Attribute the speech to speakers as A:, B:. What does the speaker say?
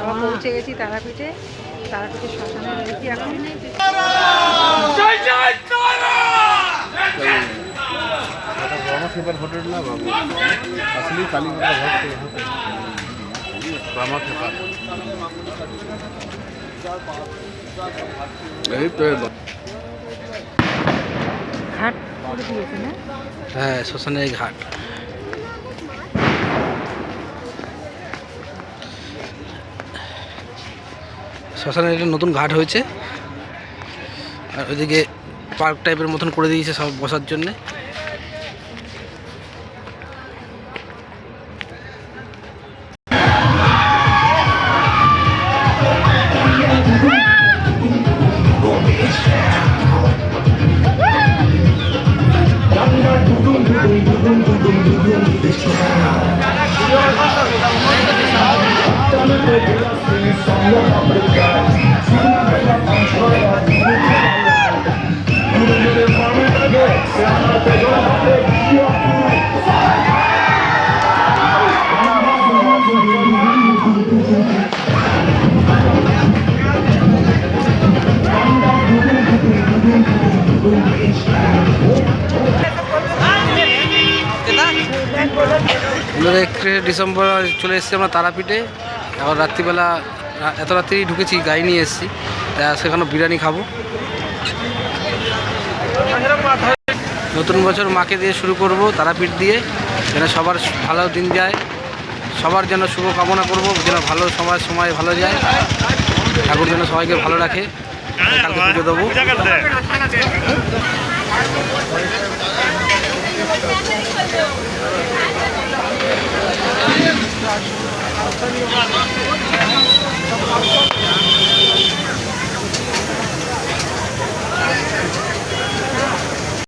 A: আমরা পৌঁছে গেছি তারাপীঠে। তারাপীঠে শ্মশানে রয়েছি এখন।
B: होटल ना बाबू असली काली माता भक्त बामा खेपा यही तो
A: ঘাট করে দিয়েছে না?
C: হ্যাঁ, শ্মশানের এই ঘাট। শ্মশানের একটা নতুন ঘাট হয়েছে, আর ওইদিকে পার্ক টাইপের মতন করে দিয়েছে সব বসার জন্যে। আমরা 31 ডিসেম্বর চলে এসেছি আমরা তারাপীঠে। এখন রাত্রিবেলা এত রাত্রেই ঢুকেছি, গাড়ি নিয়ে এসেছি, সেখানে বিরিয়ানি খাবো। নতুন বছর মাকে দিয়ে শুরু করব, তারাপীঠ দিয়ে, যেন সবার ভালো দিন যায়, সবার জন্য শুভ কামনা করব, যেন ভালো সময় ভালো যায়, ঠাকুর যেন সবাইকে ভালো রাখে। কালকে পুজো দেবো।